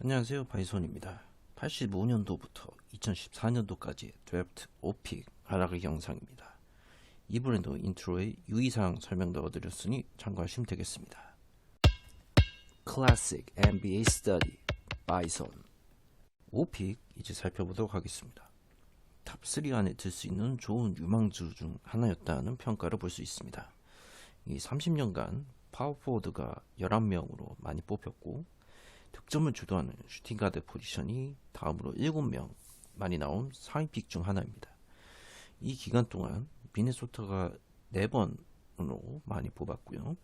안녕하세요, 바이손입니다. 85년도부터 2014년도까지의 드래프트 5픽 하락의 영상입니다. 이번에도 인트로에 유의사항 설명 넣어드렸으니 참고하시면 되겠습니다. 클래식 NBA 스터디 바이손 5픽 이제 살펴보도록 하겠습니다. 탑3 안에 들 수 있는 좋은 유망주 중 하나였다는 평가를 볼 수 있습니다. 이 30년간 파워포워드가 11명으로 많이 뽑혔고 득점을 주도하는 슈팅가드 포지션이 다음으로 7명 많이 나온 상위 픽 중 하나입니다. 이 기간 동안 미네소타가 4번으로 많이 뽑았고요.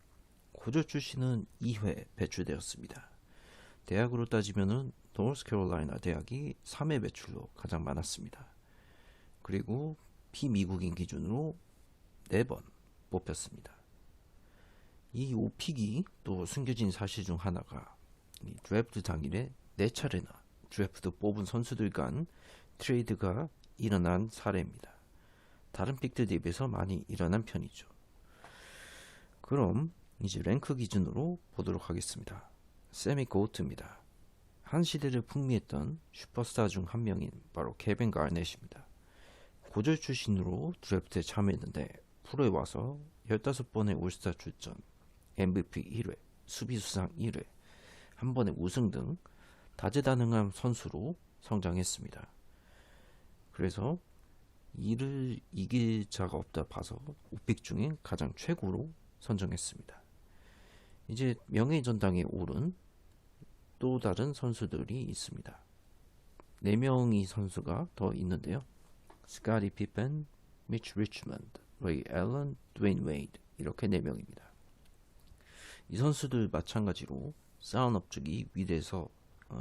고졸 출신은 2회 배출되었습니다. 대학으로 따지면 노스캐롤라이나 대학이 3회 배출로 가장 많았습니다. 그리고 비미국인 기준으로 4번 뽑혔습니다. 이 5픽이 또 숨겨진 사실 중 하나가 이 드래프트 당일에 4차례나 드래프트 뽑은 선수들 간 트레이드가 일어난 사례입니다. 다른 픽들 대비해서 많이 일어난 편이죠. 그럼 이제 랭크 기준으로 보도록 하겠습니다. 세미 고우트입니다. 한 시대를 풍미했던 슈퍼스타 중 한 명인 바로 케빈 가넷입니다. 고졸 출신으로 드래프트에 참여했는데 프로에 와서 15번의 올스타 출전, MVP 1회, 수비수상 1회, 한 번의 우승 등 다재다능한 선수로 성장했습니다. 그래서 이를 이길 자가 없다 봐서 5픽 중에 가장 최고로 선정했습니다. 이제 명예의 전당에 오른 또 다른 선수들이 있습니다. 4명의 선수가 더 있는데요. 스카티 피펜, 미치 리치먼드, 레이 앨런, 드웨인 웨이드 이렇게 4명입니다. 이 선수들 마찬가지로 쌓은 업적이 위대해서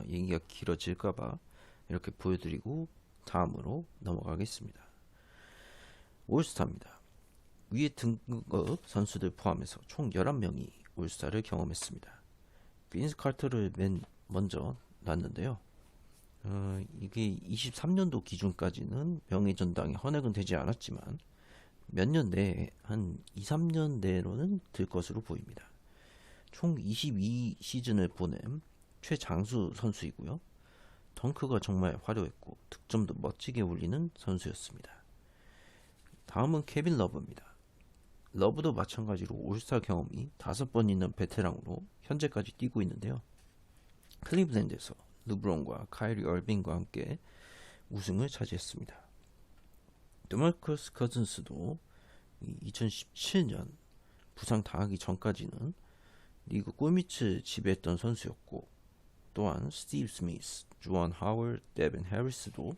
얘기가 길어질까봐 이렇게 보여드리고 다음으로 넘어가겠습니다. 올스타입니다. 위에 등급 선수들 포함해서 총 11명이 올스타를 경험했습니다. 빈스 카터를 맨 먼저 놨는데요. 이게 23년도 기준까지는 명예전당에 헌액은 되지 않았지만 몇 년 내에 한 2, 3년 내로는 들 것으로 보입니다. 총 22시즌을 보낸 최장수 선수이고요. 덩크가 정말 화려했고 득점도 멋지게 올리는 선수였습니다. 다음은 케빈 러브입니다. 러브도 마찬가지로 올스타 경험이 5번 있는 베테랑으로 현재까지 뛰고 있는데요. 클리블랜드에서 르브론과 카이리 얼빙과 함께 우승을 차지했습니다. 드마커스 커즌스도 2017년 부상 당하기 전까지는 리그 꿀밑을 지배했던 선수였고, 또한 스티브 스미스, 주원 하월, 데빈 해리스도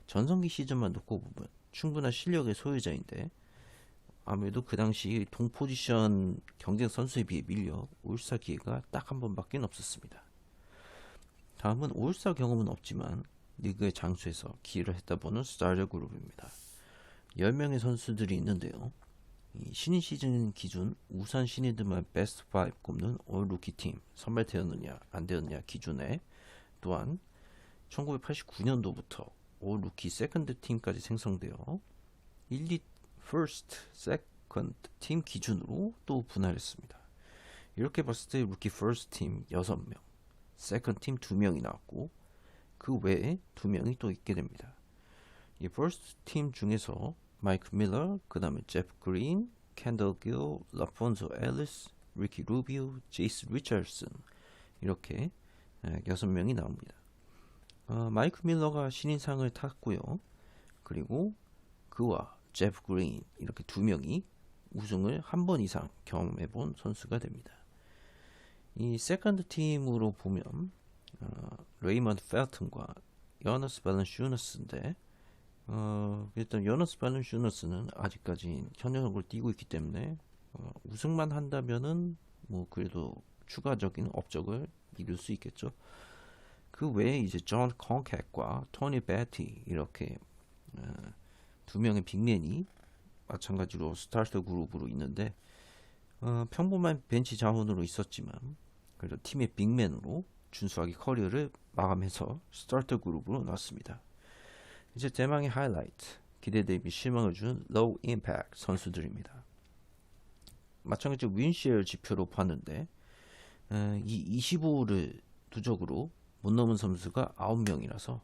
전성기 시즌만 놓고 보면 충분한 실력의 소유자인데 아무래도 그 당시 동 포지션 경쟁 선수에 비해 밀려 올스타 기회가 딱 한 번밖에 없었습니다. 다음은 올스타 경험은 없지만 리그의 장수에서 기회를 했다보는 스타저 그룹입니다. 10명의 선수들이 있는데요. 신인 시즌 기준 우산 신인들만 베스트 5 꼽는 올 루키 팀 선발 되었느냐 안 되었느냐 기준에, 또한 1989년도부터 올 루키 세컨드 팀까지 생성되어 1, 2, 퍼스트, 세컨드 팀 기준으로 또 분할했습니다. 이렇게 봤을 때 루키 퍼스트 팀 6명, 세컨드 팀 2명이 나왔고 그 외에 2명이 또 있게 됩니다. 이 퍼스트 팀 중에서 마이크 밀러, 그 다음에 제프 그린, 캔들 길, 라폰소 앨리스, 리키 루비오, 제이스 리처드슨 이렇게 6명이 나옵니다. 마이크 밀러가 신인상을 탔고요. 그리고 그와 제프 그린 이렇게 2명이 우승을 한 번 이상 경험해본 선수가 됩니다. 이 세컨드 팀으로 보면 레이먼드 펠튼과 여너스 밸런슈너스인데 일단 여너스 밸런슈너스는 아직까지 현역을 뛰고 있기 때문에 우승만 한다면은 뭐 그래도 추가적인 업적을 이룰 수 있겠죠. 그 외에 이제 존 콩캣과 토니 베티 이렇게 2명의 빅맨이 마찬가지로 스타터 그룹으로 있는데 평범한 벤치 자원으로 있었지만 그래도 팀의 빅맨으로 준수하게 커리어를 마감해서 스타터 그룹으로 나왔습니다. 이제 대망의 하이라이트, 기대 대비 실망을 준 로우 임팩트 선수들입니다. 마찬가지로 윈시엘 지표로 봤는데 이 25를 누적으로 못 넘은 선수가 9명이라서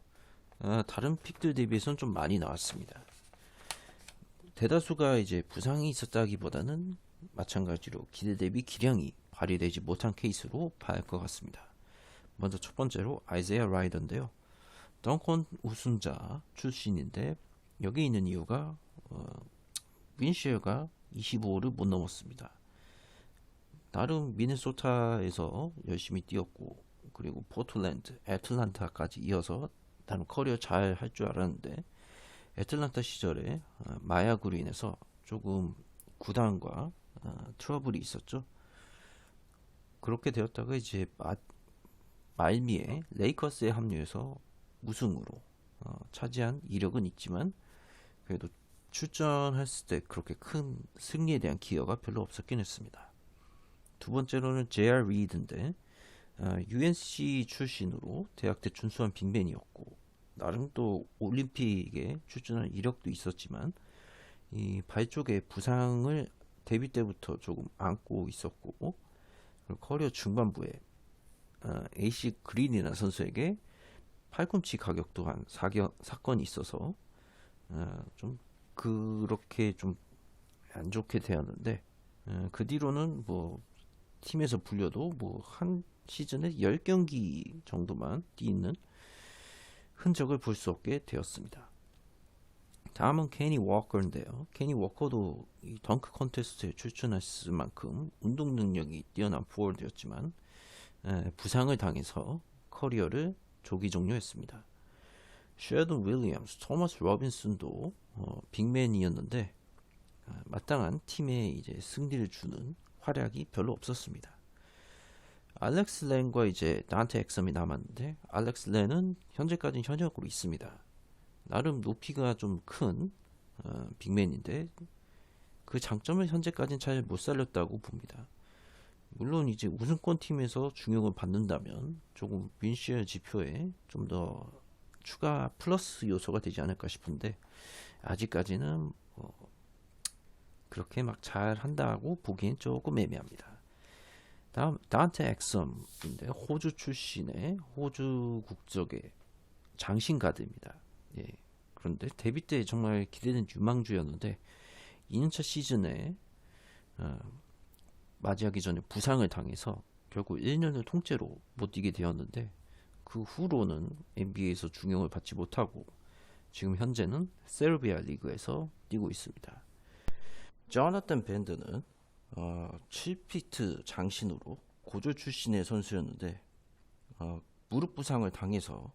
다른 픽들 대비해서는 좀 많이 나왔습니다. 대다수가 이제 부상이 있었다기보다는 마찬가지로 기대 대비 기량이 발휘되지 못한 케이스로 봐야 할 것 같습니다. 먼저 첫 번째로 아이제아 라이더인데요. 덩컨 우승자 출신인데 여기 있는 이유가 윈시어가 25를 못 넘었습니다. 나름 미네소타에서 열심히 뛰었고 그리고 포틀랜드, 애틀란타까지 이어서 나름 커리어 잘 할 줄 알았는데 애틀란타 시절에 마약으로 인해서 조금 구단과 트러블이 있었죠. 그렇게 되었다가 이제 말미에 레이커스에 합류해서 우승으로 차지한 이력은 있지만 그래도 출전했을 때 그렇게 큰 승리에 대한 기여가 별로 없었긴 했습니다. 두 번째로는 JR 리드인데 UNC 출신으로 대학 때 준수한 빅맨이었고 나름 또 올림픽에 출전한 이력도 있었지만 이 발 쪽에 부상을 데뷔 때부터 조금 안고 있었고 그리고 커리어 중반부에 AC 그린이라는 선수에게 팔꿈치 가격 또한 사건이 있어서 좀 그렇게 좀 안 좋게 되었는데 그 뒤로는 뭐 팀에서 불려도 뭐 한 시즌에 10경기 정도만 뛰는 흔적을 볼 수 없게 되었습니다. 다음은 케니 워커인데요. 케니 워커도 이 덩크 컨테스트에 출전했을 만큼 운동 능력이 뛰어난 포워드였지만 부상을 당해서 커리어를 조기 종료했습니다. 셰던 윌리엄스, 토머스 로빈슨도 빅맨이었는데 마땅한 팀에 이제 승리를 주는 활약이 별로 없었습니다. 알렉스 렌과 이제 나한테 엑섬이 남았는데 알렉스 렌은 현재까지는 현역으로 있습니다. 나름 높이가 좀 큰 빅맨인데 그 장점을 현재까지는 잘 못 살렸다고 봅니다. 물론 이제 우승권 팀에서 중용을 받는다면 조금 윈시어 지표에 좀 더 추가 플러스 요소가 되지 않을까 싶은데 아직까지는 그렇게 막 잘 한다고 보기엔 조금 애매합니다. 다음 단테 엑섬인데 호주 출신의 호주 국적의 장신 가드입니다. 예. 그런데 데뷔 때 정말 기대된 유망주였는데 2년차 시즌에 맞이하기 전에 부상을 당해서 결국 1년을 통째로 못 뛰게 되었는데 그 후로는 NBA에서 중용을 받지 못하고 지금 현재는 세르비아 리그에서 뛰고 있습니다. 조나탄 밴드는 7피트 장신으로 고졸 출신의 선수였는데 무릎 부상을 당해서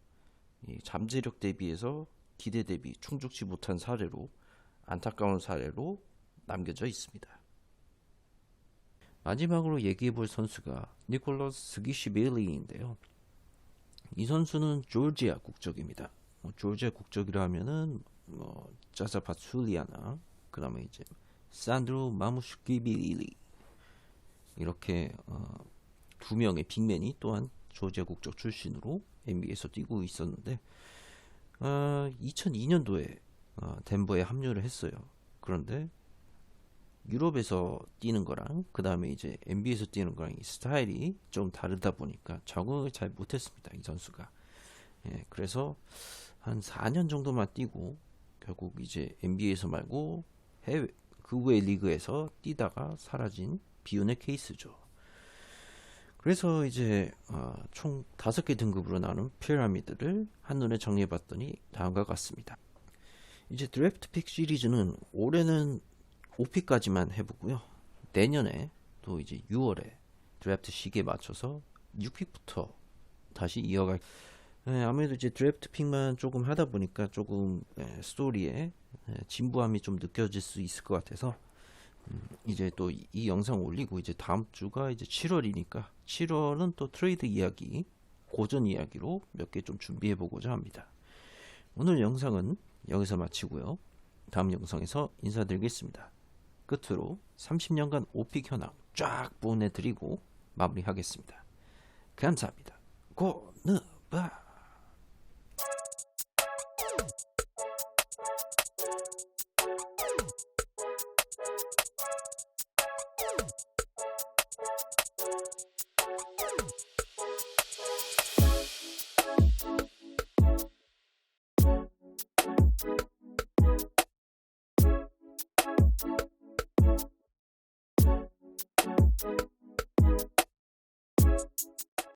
잠재력 대비해서 기대 대비 충족치 못한 사례로 안타까운 사례로 남겨져 있습니다. 마지막으로 얘기해볼 선수가 니콜라스 스기시빌리인데요. 이 선수는 조지아 국적입니다. 조지아 국적이라 하면은 짜자 바출리아나 그 다음에 이제 산드로 마무슈키빌리 이렇게 두 명의 빅맨이 또한 조지아 국적 출신으로 NBA에서 뛰고 있었는데 2002년도에 덴버에 합류를 했어요. 그런데 유럽에서 뛰는 거랑 그 다음에 이제 NBA에서 뛰는 거랑 이 스타일이 좀 다르다 보니까 적응을 잘 못했습니다. 이 선수가. 예, 그래서 한 4년 정도만 뛰고 결국 이제 NBA에서 말고 해외 그 외 리그에서 뛰다가 사라진 비운의 케이스죠. 그래서 이제 총 5개 등급으로 나눈 피라미드를 한눈에 정리해봤더니 다음과 같습니다. 이제 드래프트 픽 시리즈는 올해는 5픽까지만 해보고요. 내년에 또 이제 6월에 드래프트 시기에 맞춰서 6픽부터 다시 이어갈. 아무래도 이제 드래프트 픽만 조금 하다 보니까 조금 스토리에 진부함이 좀 느껴질 수 있을 것 같아서 이제 또 이 영상 올리고 이제 다음 주가 이제 7월이니까 7월은 또 트레이드 이야기, 고전 이야기로 몇 개 좀 준비해 보고자 합니다. 오늘 영상은 여기서 마치고요. 다음 영상에서 인사드리겠습니다. 끝으로 30년간 5픽 현황 쫙 보내드리고 마무리하겠습니다. 감사합니다. 고느바